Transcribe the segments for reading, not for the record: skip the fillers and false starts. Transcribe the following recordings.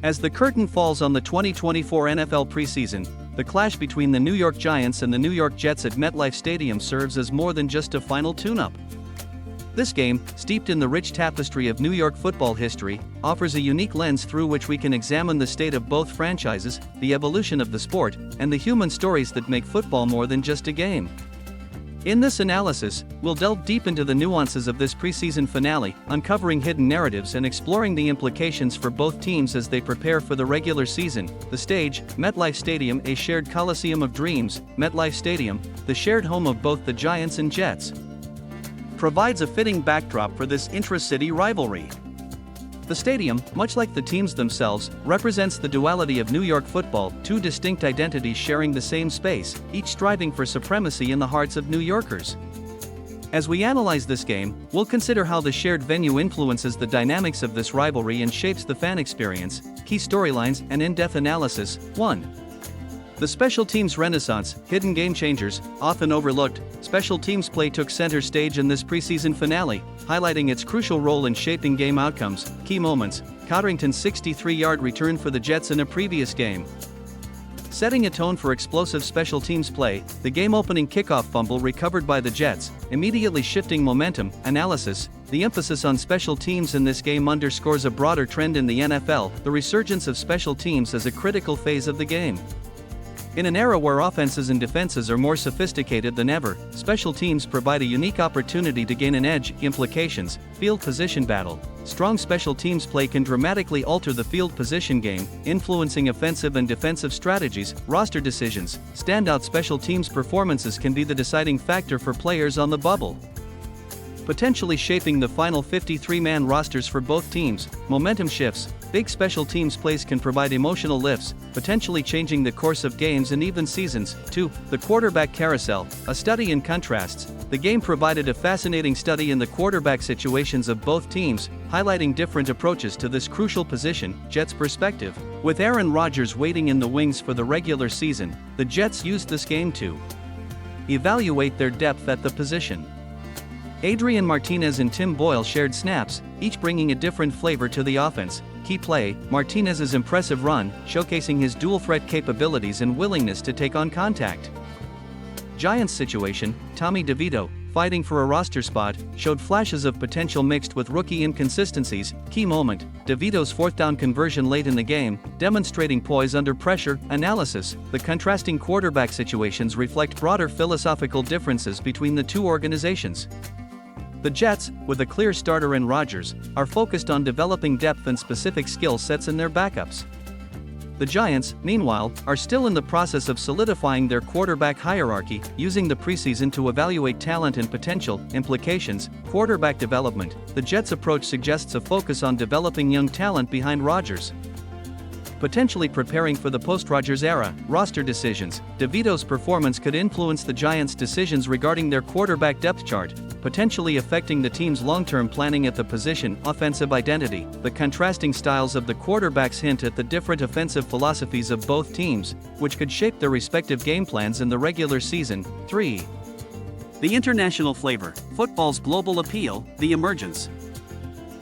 As the curtain falls on the 2024 NFL preseason, the clash between the New York Giants and the New York Jets at MetLife Stadium serves as more than just a final tune-up. This game, steeped in the rich tapestry of New York football history, offers a unique lens through which we can examine the state of both franchises, the evolution of the sport, and the human stories that make football more than just a game. In this analysis, we'll delve deep into the nuances of this preseason finale, uncovering hidden narratives and exploring the implications for both teams as they prepare for the regular season. The stage, MetLife Stadium, a shared coliseum of dreams. MetLife Stadium, the shared home of both the Giants and Jets, provides a fitting backdrop for this intra-city rivalry. The stadium, much like the teams themselves, represents the duality of New York football, two distinct identities sharing the same space, each striving for supremacy in the hearts of New Yorkers. As we analyze this game, we'll consider how the shared venue influences the dynamics of this rivalry and shapes the fan experience, key storylines, and in-depth analysis. 1. The special teams renaissance, hidden game changers, often overlooked. Special teams play took center stage in this preseason finale, highlighting its crucial role in shaping game outcomes. Key moments: Codrington's 63-yard return for the Jets in a previous game, setting a tone for explosive special teams play. The game-opening kickoff fumble recovered by the Jets, immediately shifting momentum. Analysis: the emphasis on special teams in this game underscores a broader trend in the NFL, the resurgence of special teams as a critical phase of the game. In an era where offenses and defenses are more sophisticated than ever, special teams provide a unique opportunity to gain an edge. Implications: field position battle. Strong special teams play can dramatically alter the field position game, influencing offensive and defensive strategies. Roster decisions: standout special teams performances can be the deciding factor for players on the bubble, potentially shaping the final 53-man rosters for both teams. Momentum shifts: big special teams plays can provide emotional lifts, potentially changing the course of games and even seasons. 2. The quarterback carousel, a study in contrasts. The game provided a fascinating study in the quarterback situations of both teams, highlighting different approaches to this crucial position. Jets perspective: with Aaron Rodgers waiting in the wings for the regular season, the Jets used this game to evaluate their depth at the position. Adrian Martinez and Tim Boyle shared snaps, each bringing a different flavor to the offense. Key play: Martinez's impressive run, showcasing his dual-threat capabilities and willingness to take on contact. Giants situation: Tommy DeVito, fighting for a roster spot, showed flashes of potential mixed with rookie inconsistencies. Key moment: DeVito's fourth-down conversion late in the game, demonstrating poise under pressure. Analysis: the contrasting quarterback situations reflect broader philosophical differences between the two organizations. The Jets, with a clear starter in Rodgers, are focused on developing depth and specific skill sets in their backups. The Giants, meanwhile, are still in the process of solidifying their quarterback hierarchy, using the preseason to evaluate talent and potential. Implications: quarterback development. The Jets' approach suggests a focus on developing young talent behind Rodgers, potentially preparing for the post-Rodgers era. Roster decisions: DeVito's performance could influence the Giants' decisions regarding their quarterback depth chart, potentially affecting the team's long-term planning at the position. Offensive identity: the contrasting styles of the quarterbacks hint at the different offensive philosophies of both teams, which could shape their respective game plans in the regular season. 3. The international flavor, football's global appeal, the emergence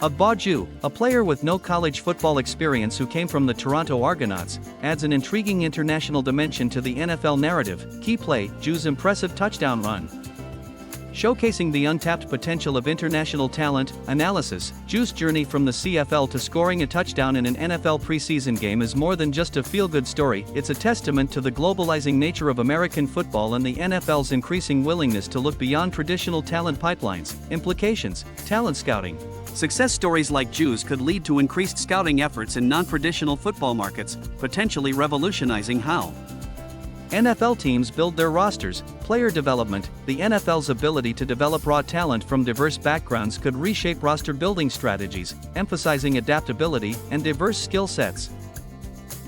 of Baju, a player with no college football experience who came from the Toronto Argonauts, adds an intriguing international dimension to the NFL narrative. Key play: Ju's impressive touchdown run, showcasing the untapped potential of international talent. Analysis: Ju's journey from the CFL to scoring a touchdown in an NFL preseason game is more than just a feel-good story, it's a testament to the globalizing nature of American football and the NFL's increasing willingness to look beyond traditional talent pipelines. Implications: talent scouting. Success stories like Ju's could lead to increased scouting efforts in non-traditional football markets, potentially revolutionizing how NFL teams build their rosters. Player development: the NFL's ability to develop raw talent from diverse backgrounds could reshape roster building strategies, emphasizing adaptability and diverse skill sets.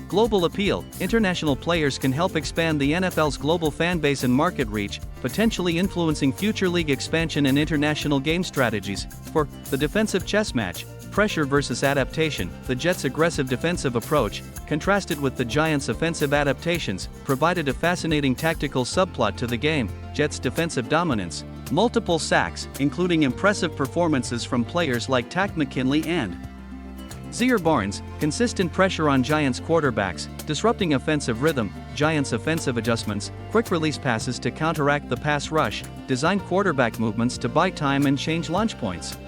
Global appeal: international players can help expand the NFL's global fan base and market reach, potentially influencing future league expansion and international game strategies. 4. The defensive chess match, pressure versus adaptation. The Jets' aggressive defensive approach, contrasted with the Giants' offensive adaptations, provided a fascinating tactical subplot to the game. Jets' defensive dominance, multiple sacks, including impressive performances from players like Takk McKinley and Zaire Barnes, consistent pressure on Giants quarterbacks, disrupting offensive rhythm, Giants offensive adjustments, quick release passes to counteract the pass rush, designed quarterback movements to buy time and change launch points.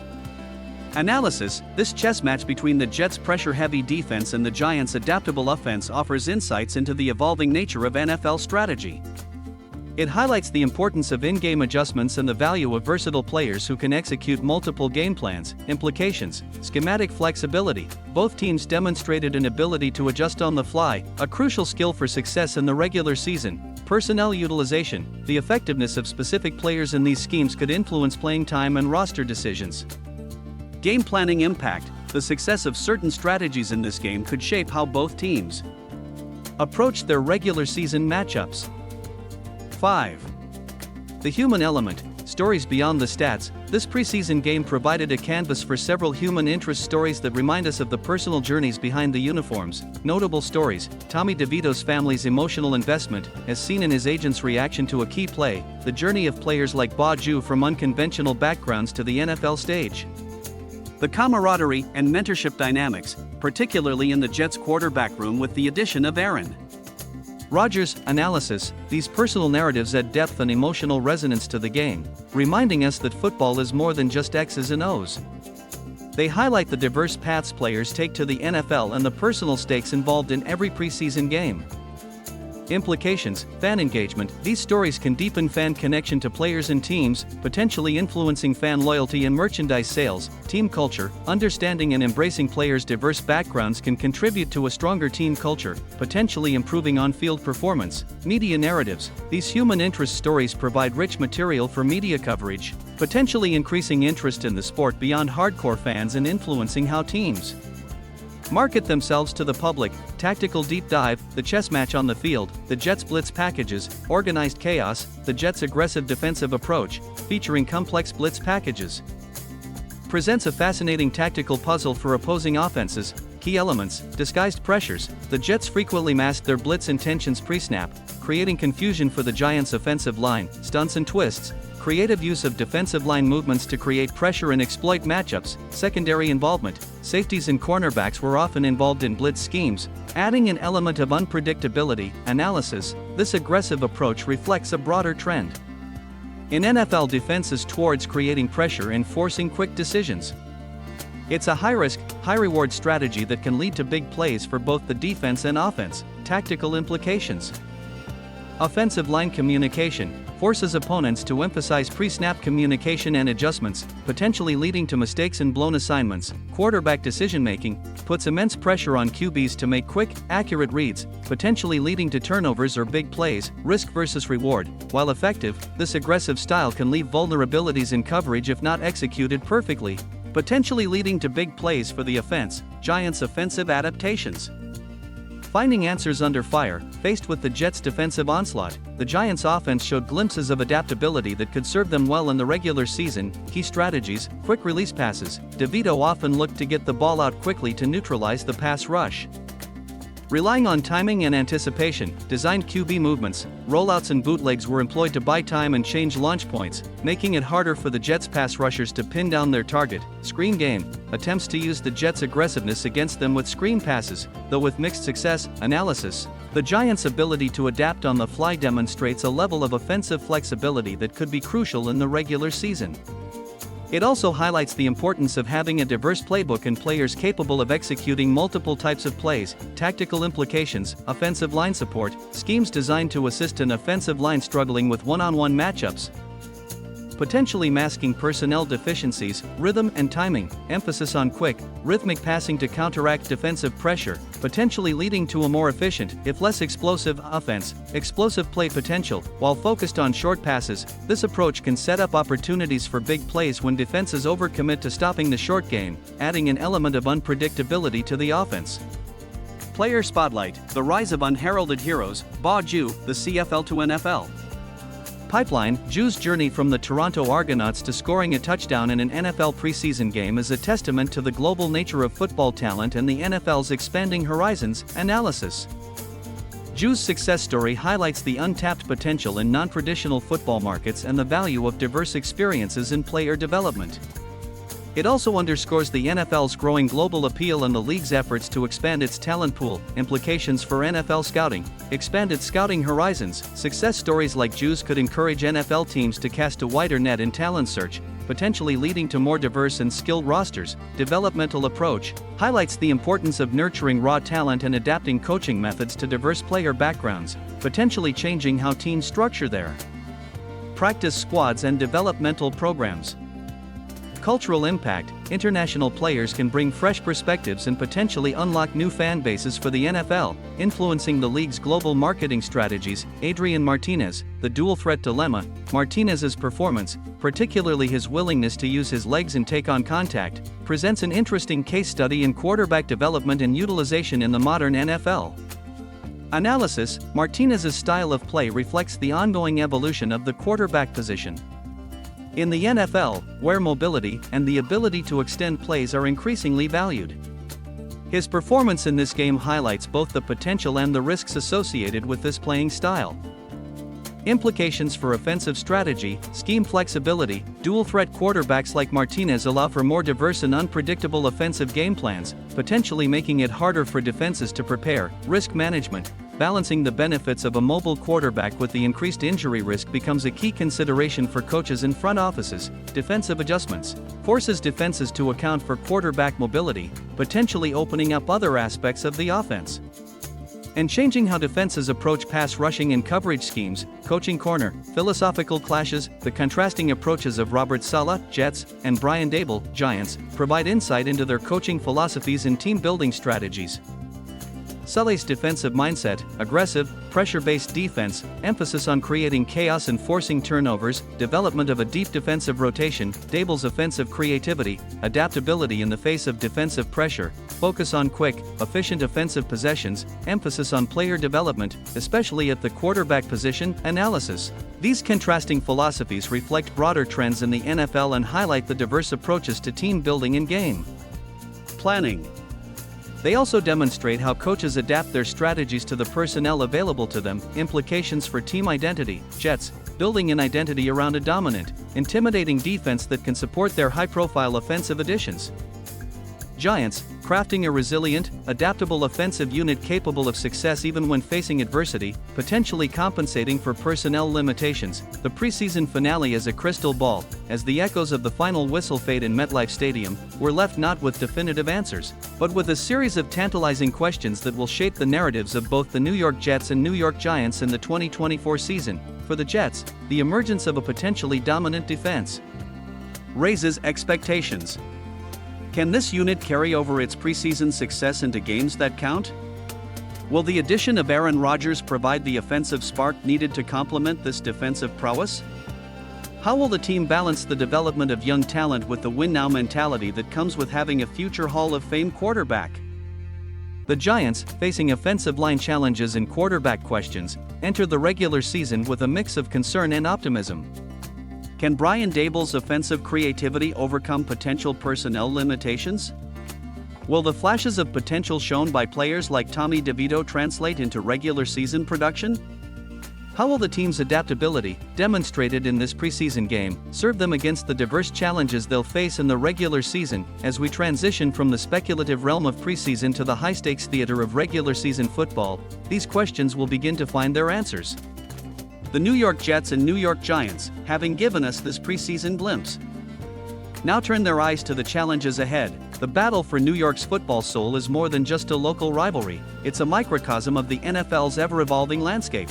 Analysis: this chess match between the Jets' pressure-heavy defense and the Giants' adaptable offense offers insights into the evolving nature of NFL strategy. It highlights the importance of in-game adjustments and the value of versatile players who can execute multiple game plans. Implications: schematic flexibility. Both teams demonstrated an ability to adjust on the fly, a crucial skill for success in the regular season. Personnel utilization: the effectiveness of specific players in these schemes could influence playing time and roster decisions. Game planning impact: the success of certain strategies in this game could shape how both teams approach their regular season matchups. 5. The human element: stories beyond the stats. This preseason game provided a canvas for several human interest stories that remind us of the personal journeys behind the uniforms. Notable stories: Tommy DeVito's family's emotional investment, as seen in his agent's reaction to a key play, the journey of players like Ba Ju from unconventional backgrounds to the NFL stage. The camaraderie and mentorship dynamics, particularly in the Jets' quarterback room with the addition of Aaron Rodgers. Analysis: these personal narratives add depth and emotional resonance to the game, reminding us that football is more than just X's and O's. They highlight the diverse paths players take to the NFL and the personal stakes involved in every preseason game. Implications: fan engagement. These stories can deepen fan connection to players and teams, potentially influencing fan loyalty and merchandise sales. Team culture: understanding and embracing players' diverse backgrounds can contribute to a stronger team culture, potentially improving on-field performance. Media narratives: these human interest stories provide rich material for media coverage, potentially increasing interest in the sport beyond hardcore fans and influencing how teams market themselves to the public. Tactical deep dive: the chess match on the field, the Jets' blitz packages, organized chaos, the Jets' aggressive defensive approach, featuring complex blitz packages, presents a fascinating tactical puzzle for opposing offenses. Key elements: disguised pressures: the Jets frequently masked their blitz intentions pre-snap, creating confusion for the Giants' offensive line. Stunts and twists: creative use of defensive line movements to create pressure and exploit matchups. Secondary involvement: safeties and cornerbacks were often involved in blitz schemes, adding an element of unpredictability. Analysis: this aggressive approach reflects a broader trend in NFL defenses towards creating pressure and forcing quick decisions. It's a high-risk, high-reward strategy that can lead to big plays for both the defense and offense. Tactical implications: offensive line communication forces opponents to emphasize pre-snap communication and adjustments, potentially leading to mistakes and blown assignments. Quarterback decision-making puts immense pressure on QBs to make quick, accurate reads, potentially leading to turnovers or big plays. Risk versus reward: while effective, this aggressive style can leave vulnerabilities in coverage if not executed perfectly, potentially leading to big plays for the offense. Giants' offensive adaptations: finding answers under fire. Faced with the Jets' defensive onslaught, the Giants' offense showed glimpses of adaptability that could serve them well in the regular season. Key strategies: quick release passes: DeVito often looked to get the ball out quickly to neutralize the pass rush, relying on timing and anticipation. Designed QB movements: rollouts and bootlegs were employed to buy time and change launch points, making it harder for the Jets' pass rushers to pin down their target. Screen game: attempts to use the Jets' aggressiveness against them with screen passes, though with mixed success. Analysis: the Giants' ability to adapt on the fly demonstrates a level of offensive flexibility that could be crucial in the regular season. It also highlights the importance of having a diverse playbook and players capable of executing multiple types of plays. Tactical implications: offensive line support: schemes designed to assist an offensive line struggling with one-on-one matchups, potentially masking personnel deficiencies. Rhythm and timing: emphasis on quick, rhythmic passing to counteract defensive pressure, potentially leading to a more efficient, if less explosive, offense. Explosive play potential: while focused on short passes, this approach can set up opportunities for big plays when defenses overcommit to stopping the short game, adding an element of unpredictability to the offense. Player spotlight: the rise of unheralded heroes. Ba Ju, the CFL to NFL pipeline. Ju's journey from the Toronto Argonauts to scoring a touchdown in an NFL preseason game is a testament to the global nature of football talent and the NFL's expanding horizons. Analysis: Ju's success story highlights the untapped potential in non-traditional football markets and the value of diverse experiences in player development. It also underscores the NFL's growing global appeal and the league's efforts to expand its talent pool. Implications for NFL scouting: expanded scouting horizons. Success stories like Juice could encourage NFL teams to cast a wider net in talent search, potentially leading to more diverse and skilled rosters. Developmental approach highlights the importance of nurturing raw talent and adapting coaching methods to diverse player backgrounds, potentially changing how teams structure their practice squads and developmental programs. Cultural impact: international players can bring fresh perspectives and potentially unlock new fan bases for the NFL, influencing the league's global marketing strategies. Adrian Martinez, the dual threat dilemma. Martinez's performance, particularly his willingness to use his legs and take on contact, presents an interesting case study in quarterback development and utilization in the modern NFL. Analysis: Martinez's style of play reflects the ongoing evolution of the quarterback position in the NFL, where mobility and the ability to extend plays are increasingly valued. His performance in this game highlights both the potential and the risks associated with this playing style. Implications for offensive strategy: scheme flexibility. Dual-threat quarterbacks like Martinez allow for more diverse and unpredictable offensive game plans, potentially making it harder for defenses to prepare. Risk management: balancing the benefits of a mobile quarterback with the increased injury risk becomes a key consideration for coaches and front offices. Defensive adjustments forces defenses to account for quarterback mobility, potentially opening up other aspects of the offense and changing how defenses approach pass rushing and coverage schemes. Coaching corner: philosophical clashes. The contrasting approaches of Robert Saleh, Jets, and Brian Daboll, Giants, provide insight into their coaching philosophies and team-building strategies. Saleh's defensive mindset: aggressive, pressure-based defense, emphasis on creating chaos and forcing turnovers, development of a deep defensive rotation. Daboll's offensive creativity, adaptability in the face of defensive pressure, focus on quick, efficient offensive possessions, emphasis on player development, especially at the quarterback position. Analysis: these contrasting philosophies reflect broader trends in the NFL and highlight the diverse approaches to team building and game planning. They also demonstrate how coaches adapt their strategies to the personnel available to them. Implications for team identity: Jets, building an identity around a dominant, intimidating defense that can support their high-profile offensive additions. Giants, crafting a resilient, adaptable offensive unit capable of success even when facing adversity, potentially compensating for personnel limitations. The preseason finale is a crystal ball, as the echoes of the final whistle fade in MetLife Stadium. We're left not with definitive answers, but with a series of tantalizing questions that will shape the narratives of both the New York Jets and New York Giants in the 2024 season. For the Jets, the emergence of a potentially dominant defense raises expectations. Can this unit carry over its preseason success into games that count? Will the addition of Aaron Rodgers provide the offensive spark needed to complement this defensive prowess? How will the team balance the development of young talent with the win-now mentality that comes with having a future Hall of Fame quarterback? The Giants, facing offensive line challenges and quarterback questions, enter the regular season with a mix of concern and optimism. Can Brian Daboll's offensive creativity overcome potential personnel limitations? Will the flashes of potential shown by players like Tommy DeVito translate into regular season production? How will the team's adaptability, demonstrated in this preseason game, serve them against the diverse challenges they'll face in the regular season? As we transition from the speculative realm of preseason to the high-stakes theater of regular season football, these questions will begin to find their answers. The New York Jets and New York Giants, having given us this preseason glimpse, now turn their eyes to the challenges ahead. The battle for New York's football soul is more than just a local rivalry, it's a microcosm of the NFL's ever-evolving landscape.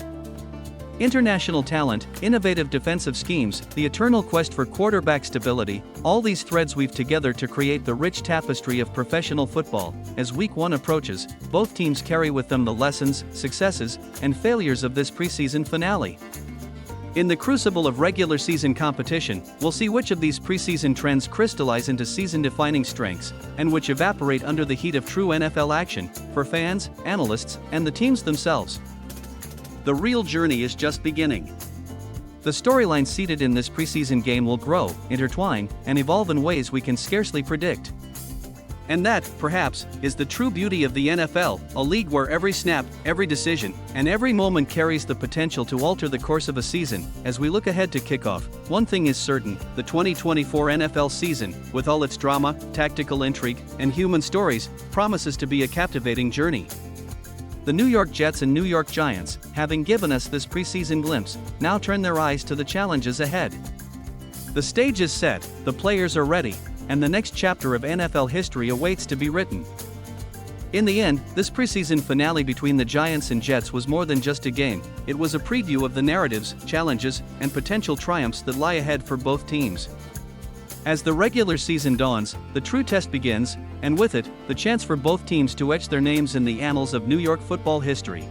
International talent, innovative defensive schemes, the eternal quest for quarterback stability, all these threads weave together to create the rich tapestry of professional football. As Week 1 approaches, both teams carry with them the lessons, successes, and failures of this preseason finale. In the crucible of regular season competition, we'll see which of these preseason trends crystallize into season-defining strengths, and which evaporate under the heat of true NFL action. For fans, analysts, and the teams themselves, the real journey is just beginning. The storylines seated in this preseason game will grow, intertwine, and evolve in ways we can scarcely predict. And that, perhaps, is the true beauty of the NFL, a league where every snap, every decision, and every moment carries the potential to alter the course of a season. As we look ahead to kickoff, one thing is certain: the 2024 NFL season, with all its drama, tactical intrigue, and human stories, promises to be a captivating journey. The New York Jets and New York Giants, having given us this preseason glimpse, now turn their eyes to the challenges ahead. The stage is set, the players are ready, and the next chapter of NFL history awaits to be written. In the end, this preseason finale between the Giants and Jets was more than just a game. It was a preview of the narratives, challenges, and potential triumphs that lie ahead for both teams. As the regular season dawns, the true test begins, and with it, the chance for both teams to etch their names in the annals of New York football history.